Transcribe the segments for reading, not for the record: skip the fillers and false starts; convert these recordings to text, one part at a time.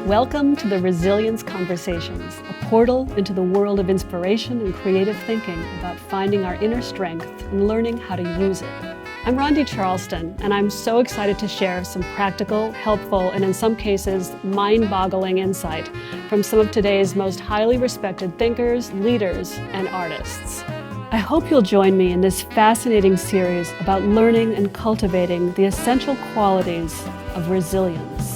Welcome to the Resilience Conversations, a portal into the world of inspiration and creative thinking about finding our inner strength and learning how to use it. I'm Rondi Charleston, and I'm so excited to share some practical, helpful, and in some cases, mind-boggling insight from some of today's most highly respected thinkers, leaders, and artists. I hope you'll join me in this fascinating series about learning and cultivating the essential qualities of resilience.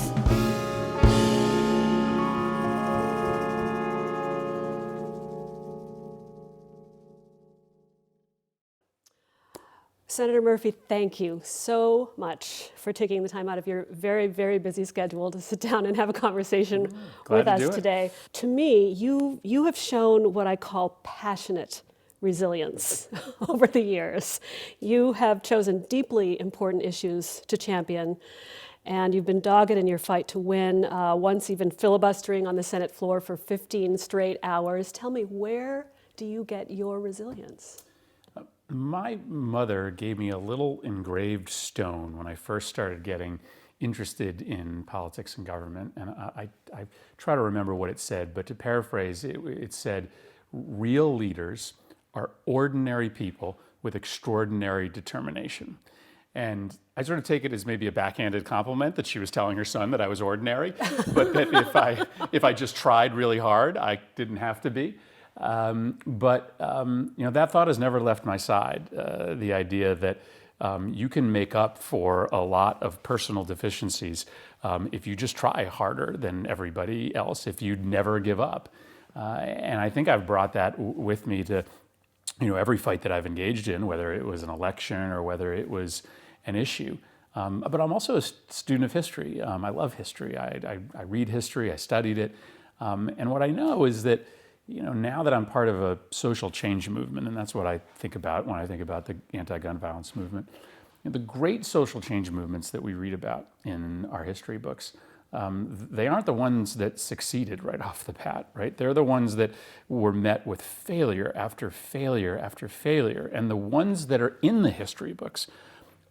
Senator Murphy, thank you so much for taking the time out of your very, very busy schedule to sit down and have a conversation with us today. To me, you have shown what I call passionate resilience over the years. You have chosen deeply important issues to champion, and you've been dogged in your fight to win, once even filibustering on the Senate floor for 15 straight hours. Tell me, where do you get your resilience? My mother gave me a little engraved stone when I first started getting interested in politics and government, and I try to remember what it said, but to paraphrase, it said, real leaders are ordinary people with extraordinary determination. And I sort of take it as maybe a backhanded compliment that she was telling her son that I was ordinary, but that if I just tried really hard, I didn't have to be. That thought has never left my side. The idea that you can make up for a lot of personal deficiencies if you just try harder than everybody else, if you never give up. And I think I've brought that with me to every fight that I've engaged in, whether it was an election or whether it was an issue. But I'm also a student of history. I love history. I read history. I studied it. And what I know is that now that I'm part of a social change movement, and that's what I think about when I think about the anti-gun violence movement, the great social change movements that we read about in our history books, they aren't the ones that succeeded right off the bat, right? They're the ones that were met with failure after failure after failure. And the ones that are in the history books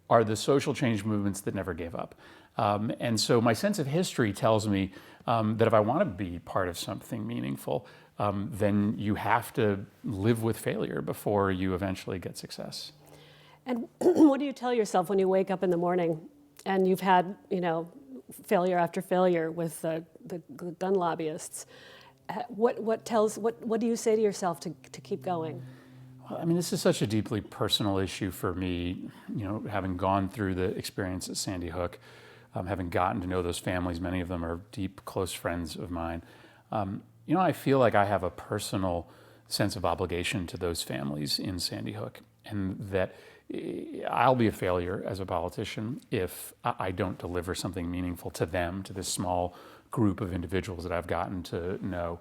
are the social change movements that never gave up. And so my sense of history tells me that if I want to be part of something meaningful, then you have to live with failure before you eventually get success. And what do you tell yourself when you wake up in the morning and you've had, failure after failure with the gun lobbyists? What do you say to yourself to keep going? Well, I mean, this is such a deeply personal issue for me, having gone through the experience at Sandy Hook, having gotten to know those families. Many of them are deep, close friends of mine. I feel like I have a personal sense of obligation to those families in Sandy Hook, and that I'll be a failure as a politician if I don't deliver something meaningful to them, to this small group of individuals that I've gotten to know.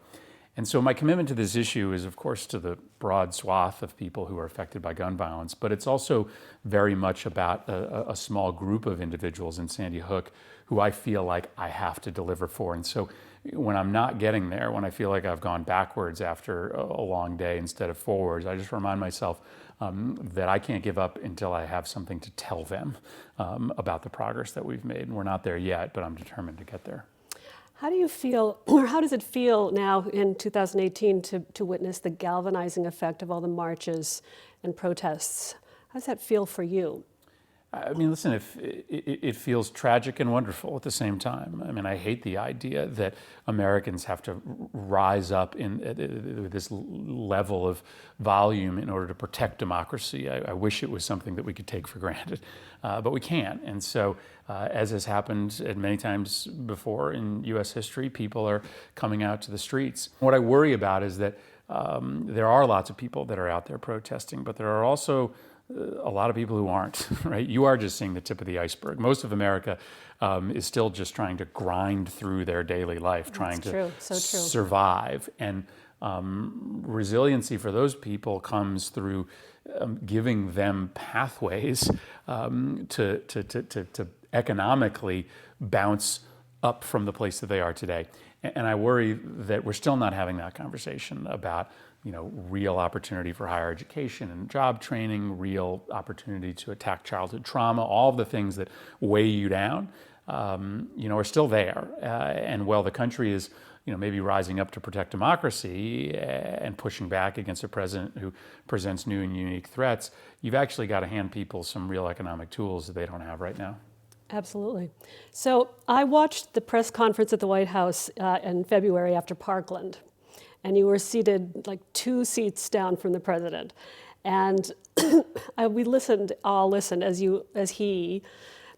And so my commitment to this issue is, of course, to the broad swath of people who are affected by gun violence, but it's also very much about a small group of individuals in Sandy Hook who I feel like I have to deliver for. And so when I'm not getting there, when I feel like I've gone backwards after a long day instead of forwards, I just remind myself that I can't give up until I have something to tell them about the progress that we've made. And we're not there yet, but I'm determined to get there. How do you feel, or how does it feel now in 2018 to witness the galvanizing effect of all the marches and protests? How does that feel for you? I mean, listen, it feels tragic and wonderful at the same time. I mean, I hate the idea that Americans have to rise up in this level of volume in order to protect democracy. I wish it was something that we could take for granted, but we can't. And so, as has happened at many times before in U.S. history, people are coming out to the streets. What I worry about is that there are lots of people that are out there protesting, but there are also a lot of people who aren't, right? You are just seeing the tip of the iceberg. Most of America is still just trying to grind through their daily life, trying to survive. And resiliency for those people comes through giving them pathways to economically bounce up from the place that they are today. And I worry that we're still not having that conversation about real opportunity for higher education and job training, real opportunity to attack childhood trauma, all of the things that weigh you down. are still there. And while the country is, maybe rising up to protect democracy and pushing back against a president who presents new and unique threats, you've actually got to hand people some real economic tools that they don't have right now. Absolutely. So I watched the press conference at the White House in February after Parkland, and you were seated like 2 seats down from the president. And we all listened as the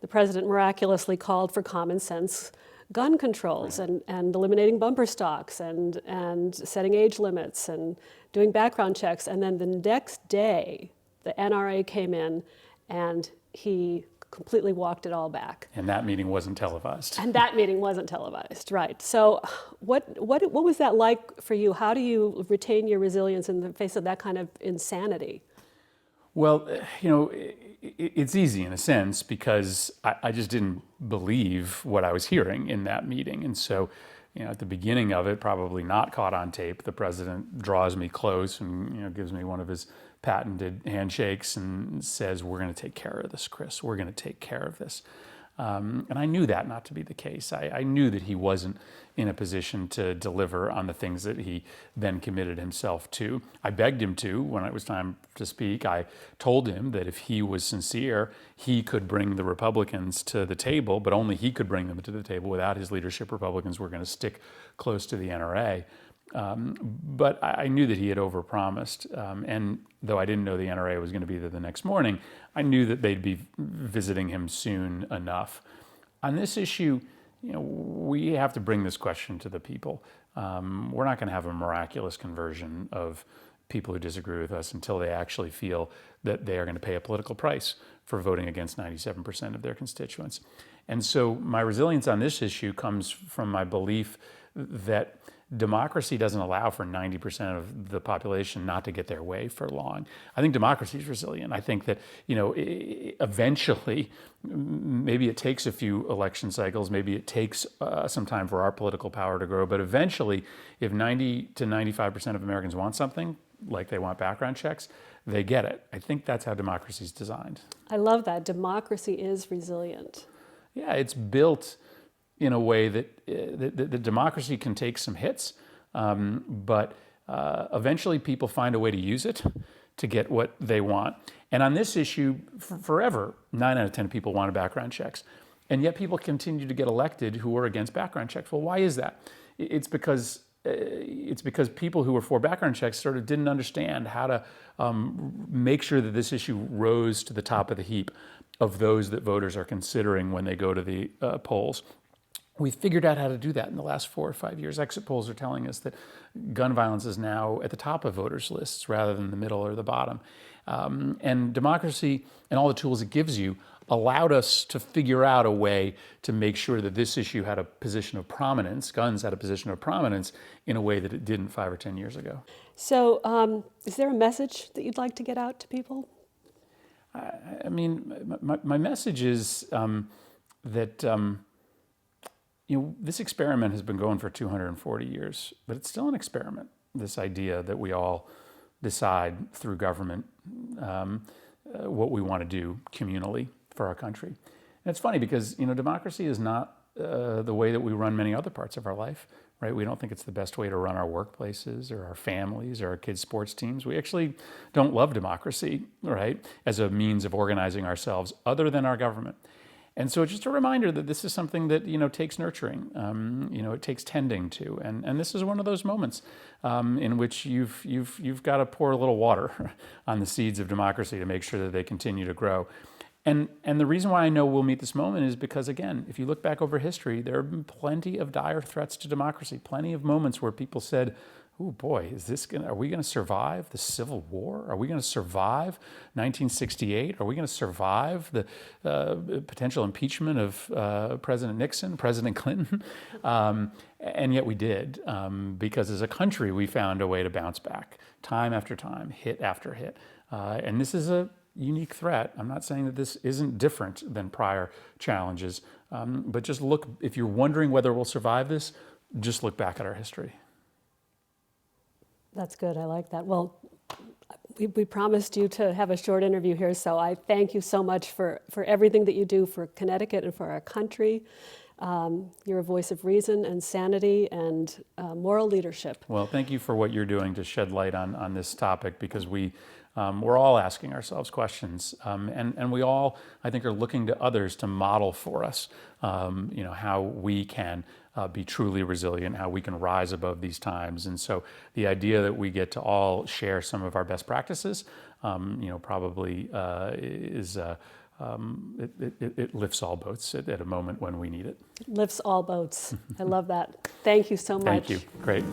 president miraculously called for common sense gun controls and eliminating bumper stocks and setting age limits and doing background checks. And then the next day, the NRA came in and he completely walked it all back. And that meeting wasn't televised. Right. So what was that like for you? How do you retain your resilience in the face of that kind of insanity? Well, it's easy in a sense because I just didn't believe what I was hearing in that meeting. And so, at the beginning of it, probably not caught on tape, the president draws me close and, gives me one of his patented handshakes and says, "We're going to take care of this, Chris. We're going to take care of this." And I knew that not to be the case. I knew that he wasn't in a position to deliver on the things that he then committed himself to. I begged him to when it was time to speak. I told him that if he was sincere, he could bring the Republicans to the table, but only he could bring them to the table. Without his leadership, Republicans were going to stick close to the NRA. But I knew that he had overpromised, and though I didn't know the NRA was going to be there the next morning, I knew that they'd be visiting him soon enough. On this issue, we have to bring this question to the people. We're not going to have a miraculous conversion of people who disagree with us until they actually feel that they are going to pay a political price for voting against 97% of their constituents. And so my resilience on this issue comes from my belief that democracy doesn't allow for 90% of the population not to get their way for long. I think democracy is resilient. I think that, eventually, maybe it takes a few election cycles, maybe it takes some time for our political power to grow, but eventually, if 90 to 95% of Americans want something, like they want background checks, they get it. I think that's how democracy is designed. I love that. Democracy is resilient. Yeah, it's built in a way that democracy can take some hits, but eventually people find a way to use it to get what they want. And on this issue, forever, 9 out of 10 people wanted background checks. And yet people continue to get elected who are against background checks. Well, why is that? It's because people who were for background checks sort of didn't understand how to make sure that this issue rose to the top of the heap of those that voters are considering when they go to the polls. We've figured out how to do that in the last 4 or 5 years. Exit polls are telling us that gun violence is now at the top of voters' lists rather than the middle or the bottom. And democracy and all the tools it gives you allowed us to figure out a way to make sure that this issue had a position of prominence, guns had a position of prominence in a way that it didn't 5 or 10 years ago. So is there a message that you'd like to get out to people? I mean, my message is that this experiment has been going for 240 years, but it's still an experiment, this idea that we all decide through government what we want to do communally for our country. And it's funny because, democracy is not the way that we run many other parts of our life, right? We don't think it's the best way to run our workplaces or our families or our kids' sports teams. We actually don't love democracy, right, as a means of organizing ourselves other than our government. And so it's just a reminder that this is something that, takes nurturing, it takes tending to. And this is one of those moments in which you've got to pour a little water on the seeds of democracy to make sure that they continue to grow. And the reason why I know we'll meet this moment is because, again, if you look back over history, there have been plenty of dire threats to democracy, plenty of moments where people said, oh boy, are we going to survive the Civil War? Are we going to survive 1968? Are we going to survive the potential impeachment of President Nixon, President Clinton? And yet we did, because as a country, we found a way to bounce back time after time, hit after hit. And this is a unique threat. I'm not saying that this isn't different than prior challenges, but just look, if you're wondering whether we'll survive this, just look back at our history. That's good. I like that. Well, We promised you to have a short interview here, so I thank you so much for everything that you do for Connecticut and for our country. You're a voice of reason and sanity and moral leadership. Well, thank you for what you're doing to shed light on this topic, because we're all asking ourselves questions, and we all, I think, are looking to others to model for us, how we can be truly resilient, how we can rise above these times. And so the idea that we get to all share some of our best practices, probably is it lifts all boats at a moment when we need it. Lifts all boats. I love that. Thank you so much. Thank you. Great.